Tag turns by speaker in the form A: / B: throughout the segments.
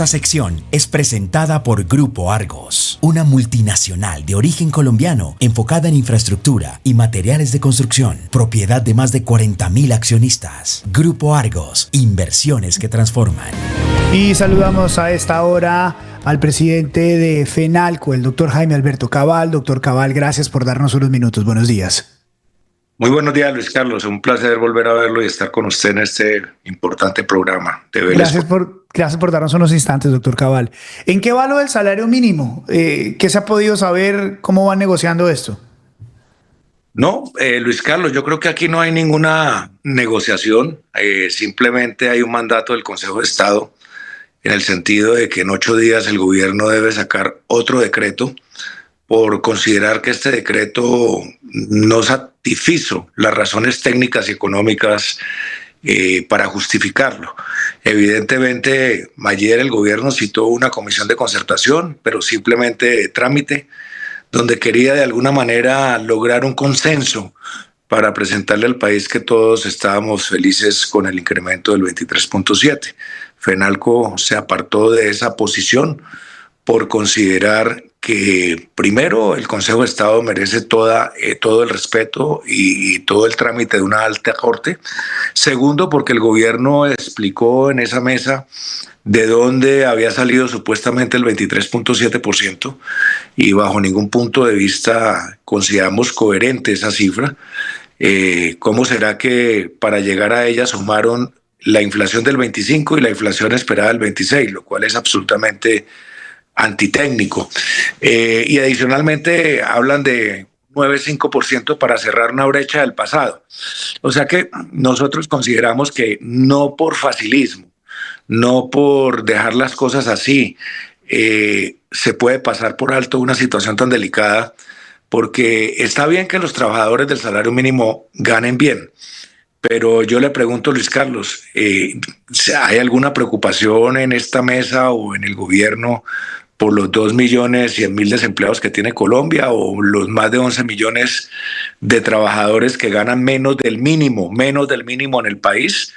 A: Esta sección es presentada por Grupo Argos, una multinacional de origen colombiano enfocada en infraestructura y materiales de construcción, propiedad de más de 40.000 accionistas. Grupo Argos, inversiones que transforman.
B: Y saludamos a esta hora al presidente de FENALCO, el doctor Jaime Alberto Cabal. Doctor Cabal, gracias por darnos unos minutos. Buenos días.
C: Muy buenos días, Luis Carlos. Un placer volver a verlo y estar con usted en este importante programa de Vélez.
B: Gracias por darnos unos instantes, doctor Cabal. ¿En qué va lo del salario mínimo? ¿Qué se ha podido saber? ¿Cómo van negociando esto?
C: No, Luis Carlos, yo creo que aquí no hay ninguna negociación. Simplemente hay un mandato del Consejo de Estado en el sentido de que en 8 días el gobierno debe sacar otro decreto por considerar que este decreto no satisfizo las razones técnicas y económicas para justificarlo. Evidentemente, ayer el gobierno citó una comisión de concertación, pero simplemente de trámite, donde quería de alguna manera lograr un consenso para presentarle al país que todos estábamos felices con el incremento del 23.7. FENALCO se apartó de esa posición por considerar que primero el Consejo de Estado merece todo el respeto y todo el trámite de una alta corte. Segundo, porque el gobierno explicó en esa mesa de dónde había salido supuestamente el 23.7% y bajo ningún punto de vista consideramos coherente esa cifra. ¿Cómo será que para llegar a ella sumaron la inflación del 25 y la inflación esperada del 26, lo cual es absolutamente antitécnico? Y adicionalmente hablan de 9,5% para cerrar una brecha del pasado. O sea que nosotros consideramos que no por facilismo, no por dejar las cosas así, se puede pasar por alto una situación tan delicada, porque está bien que los trabajadores del salario mínimo ganen bien, pero yo le pregunto, Luis Carlos, ¿hay alguna preocupación en esta mesa o en el gobierno por los 2.100.000 desempleados que tiene Colombia o los más de 11 millones de trabajadores que ganan menos del mínimo en el país?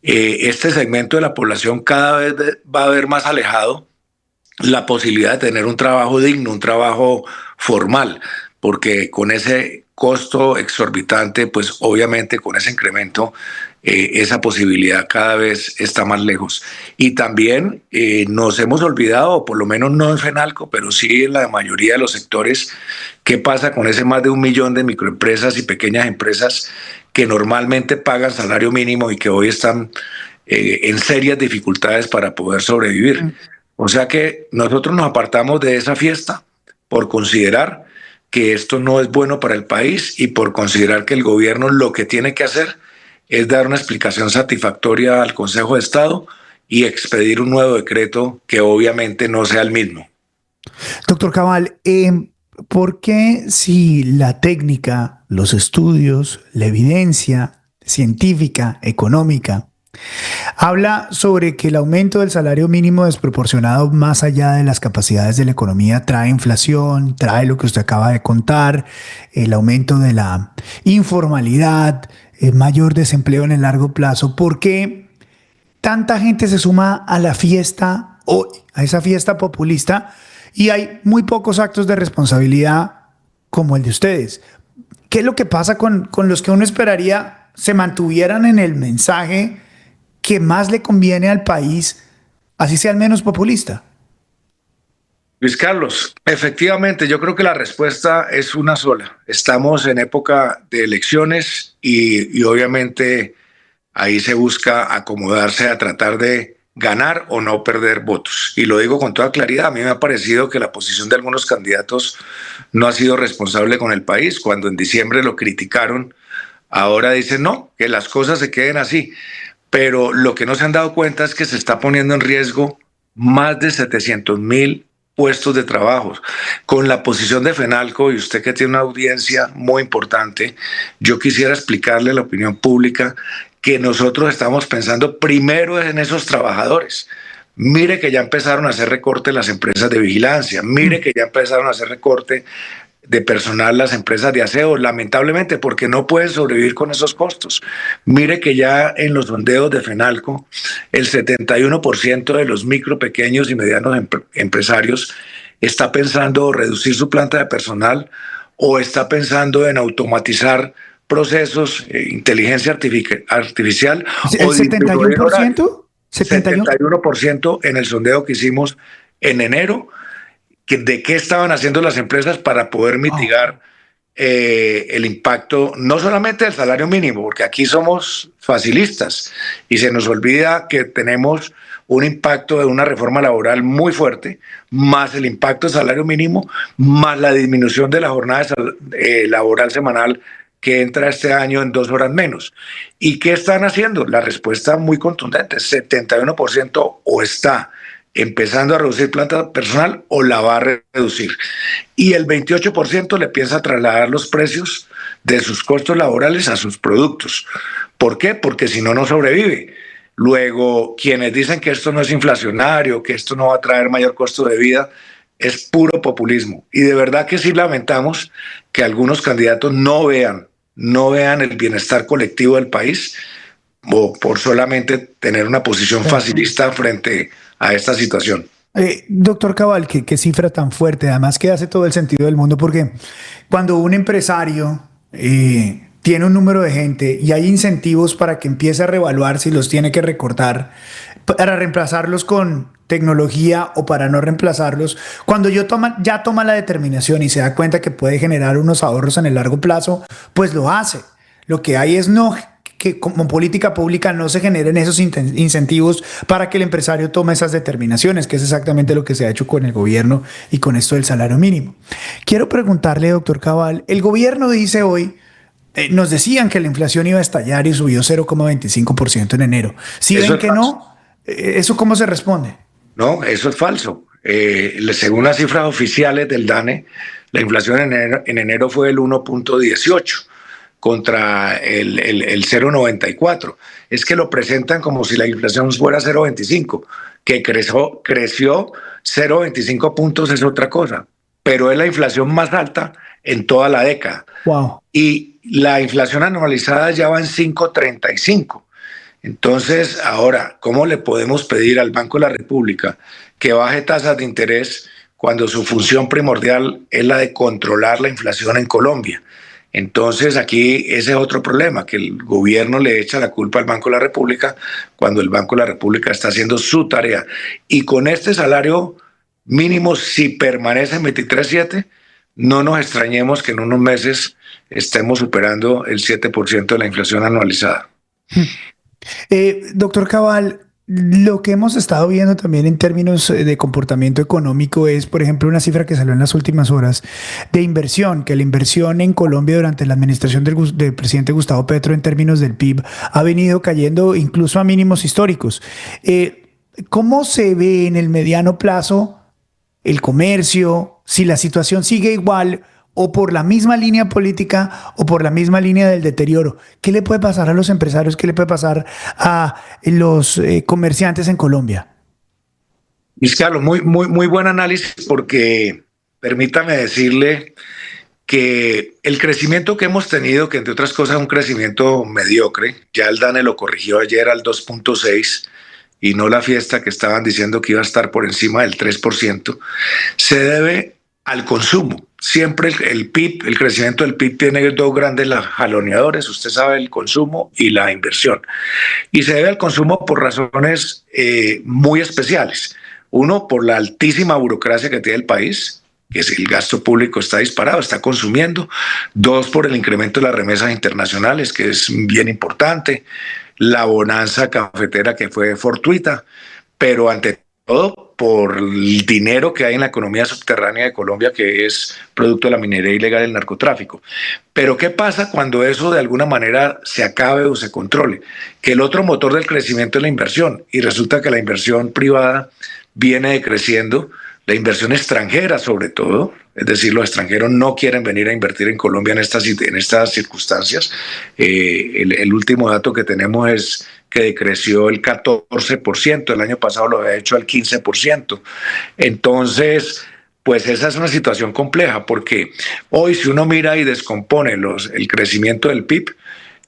C: Este segmento de la población cada vez va a ver más alejado la posibilidad de tener un trabajo digno, un trabajo formal, porque con ese costo exorbitante, pues obviamente con ese incremento, esa posibilidad cada vez está más lejos. Y también nos hemos olvidado, por lo menos no en FENALCO, pero sí en la mayoría de los sectores, qué pasa con ese más de 1 millón de microempresas y pequeñas empresas que normalmente pagan salario mínimo y que hoy están en serias dificultades para poder sobrevivir. O sea que nosotros nos apartamos de esa fiesta por considerar que esto no es bueno para el país y por considerar que el gobierno lo que tiene que hacer es dar una explicación satisfactoria al Consejo de Estado y expedir un nuevo decreto que obviamente no sea el mismo.
B: Doctor Cabal, ¿por qué si la técnica, los estudios, la evidencia científica, económica, habla sobre que el aumento del salario mínimo desproporcionado más allá de las capacidades de la economía trae inflación, trae lo que usted acaba de contar, el aumento de la informalidad, mayor desempleo en el largo plazo? ¿Por qué tanta gente se suma a la fiesta hoy, a esa fiesta populista, y hay muy pocos actos de responsabilidad como el de ustedes? ¿Qué es lo que pasa con los que uno esperaría se mantuvieran en el mensaje que más le conviene al país, así sea al menos populista?
C: Luis Carlos, efectivamente, yo creo que la respuesta es una sola. Estamos en época de elecciones y obviamente ahí se busca acomodarse a tratar de ganar o no perder votos. Y lo digo con toda claridad, a mí me ha parecido que la posición de algunos candidatos no ha sido responsable con el país. Cuando en diciembre lo criticaron, ahora dicen no, que las cosas se queden así. Pero lo que no se han dado cuenta es que se está poniendo en riesgo más de 700.000 puestos de trabajo. Con la posición de FENALCO, y usted que tiene una audiencia muy importante, yo quisiera explicarle a la opinión pública que nosotros estamos pensando primero en esos trabajadores. Mire que ya empezaron a hacer recorte las empresas de vigilancia, mire que ya empezaron a hacer recorte de personal las empresas de aseo, lamentablemente, porque no pueden sobrevivir con esos costos. Mire que ya en los sondeos de FENALCO, el 71% de los micro, pequeños y medianos empresarios está pensando reducir su planta de personal o está pensando en automatizar procesos, inteligencia artificial.
B: ¿El
C: o
B: 71%?
C: 71% en el sondeo que hicimos en enero, de qué estaban haciendo las empresas para poder mitigar el impacto, no solamente del salario mínimo, porque aquí somos facilistas y se nos olvida que tenemos un impacto de una reforma laboral muy fuerte, más el impacto del salario mínimo, más la disminución de la jornada laboral semanal que entra este año en 2 horas menos. ¿Y qué están haciendo? La respuesta muy contundente, 71% o está empezando a reducir planta personal o la va a reducir. Y el 28% le piensa trasladar los precios de sus costos laborales a sus productos. ¿Por qué? Porque si no, no sobrevive. Luego, quienes dicen que esto no es inflacionario, que esto no va a traer mayor costo de vida, es puro populismo. Y de verdad que sí lamentamos que algunos candidatos no vean el bienestar colectivo del país o por solamente tener una posición facilista frente a esta situación.
B: Doctor Cabal, ¿qué cifra tan fuerte? Además que hace todo el sentido del mundo, porque cuando un empresario tiene un número de gente y hay incentivos para que empiece a reevaluar si los tiene que recortar, para reemplazarlos con tecnología o para no reemplazarlos, cuando ya toma la determinación y se da cuenta que puede generar unos ahorros en el largo plazo, pues lo hace. Lo que hay es que como política pública no se generen esos incentivos para que el empresario tome esas determinaciones, que es exactamente lo que se ha hecho con el gobierno y con esto del salario mínimo. Quiero preguntarle, doctor Cabal, el gobierno dice hoy, nos decían que la inflación iba a estallar y subió 0,25% en enero. Si ven que no, ¿eso cómo se responde?
C: No, eso es falso. Según las cifras oficiales del DANE, la inflación en enero fue el 1.18 contra el 0.94. Es que lo presentan como si la inflación fuera 0.25, que creció 0.25 puntos es otra cosa, pero es la inflación más alta en toda la década.
B: Wow.
C: Y la inflación anualizada ya va en 5.35. Entonces, ahora, ¿cómo le podemos pedir al Banco de la República que baje tasas de interés cuando su función primordial es la de controlar la inflación en Colombia? Entonces, aquí ese es otro problema, que el gobierno le echa la culpa al Banco de la República cuando el Banco de la República está haciendo su tarea. Y con este salario mínimo, si permanece en 23.7, no nos extrañemos que en unos meses estemos superando el 7% de la inflación anualizada.
B: Doctor Cabal, lo que hemos estado viendo también en términos de comportamiento económico es, por ejemplo, una cifra que salió en las últimas horas de inversión, que la inversión en Colombia durante la administración del presidente Gustavo Petro en términos del PIB ha venido cayendo incluso a mínimos históricos. ¿Cómo se ve en el mediano plazo el comercio, si la situación sigue igual o por la misma línea política o por la misma línea del deterioro? ¿Qué le puede pasar a los empresarios? ¿Qué le puede pasar a los comerciantes en Colombia?
C: Luis Carlos, muy buen análisis, porque permítame decirle que el crecimiento que hemos tenido, que entre otras cosas es un crecimiento mediocre, ya el DANE lo corrigió ayer al 2.6 y no la fiesta que estaban diciendo que iba a estar por encima del 3%, se debe al consumo. Siempre el PIB, el crecimiento del PIB tiene dos grandes jaloneadores, usted sabe, el consumo y la inversión. Y se debe al consumo por razones muy especiales. Uno, por la altísima burocracia que tiene el país, que es el gasto público está disparado, está consumiendo. Dos, por el incremento de las remesas internacionales, que es bien importante. La bonanza cafetera, que fue fortuita, pero ante todo por el dinero que hay en la economía subterránea de Colombia, que es producto de la minería ilegal y el narcotráfico. Pero ¿qué pasa cuando eso de alguna manera se acabe o se controle? Que el otro motor del crecimiento es la inversión, y resulta que la inversión privada viene decreciendo, la inversión extranjera sobre todo, es decir, los extranjeros no quieren venir a invertir en Colombia en estas circunstancias. El último dato que tenemos es que decreció el 14%, el año pasado lo había hecho al 15%. Entonces, pues esa es una situación compleja, porque hoy si uno mira y descompone el crecimiento del PIB,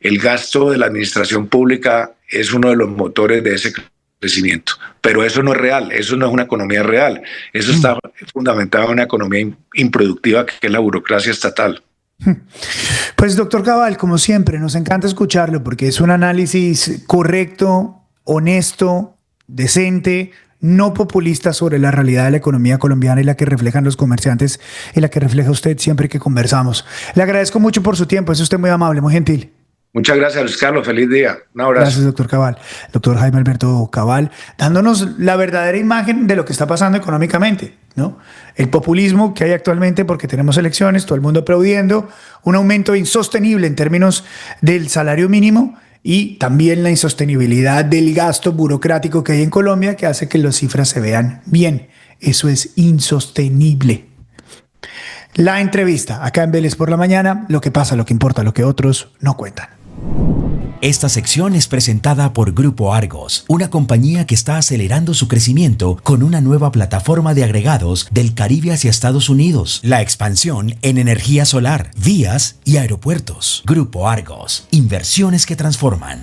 C: el gasto de la administración pública es uno de los motores de ese crecimiento. Pero eso no es real, eso no es una economía real, eso está fundamentado en una economía improductiva que es la burocracia estatal.
B: Pues doctor Cabal, como siempre, nos encanta escucharlo porque es un análisis correcto, honesto, decente, no populista sobre la realidad de la economía colombiana y la que reflejan los comerciantes y la que refleja usted siempre que conversamos. Le agradezco mucho por su tiempo, es usted muy amable, muy gentil.
C: Muchas gracias, Luis Carlos. Feliz día. Un abrazo.
B: Gracias, doctor Cabal. Doctor Jaime Alberto Cabal, dándonos la verdadera imagen de lo que está pasando económicamente, ¿no? El populismo que hay actualmente porque tenemos elecciones, todo el mundo aplaudiendo, un aumento insostenible en términos del salario mínimo y también la insostenibilidad del gasto burocrático que hay en Colombia que hace que las cifras se vean bien. Eso es insostenible. La entrevista acá en Vélez por la Mañana, lo que pasa, lo que importa, lo que otros no cuentan.
A: Esta sección es presentada por Grupo Argos, una compañía que está acelerando su crecimiento con una nueva plataforma de agregados del Caribe hacia Estados Unidos. La expansión en energía solar, vías y aeropuertos. Grupo Argos, inversiones que transforman.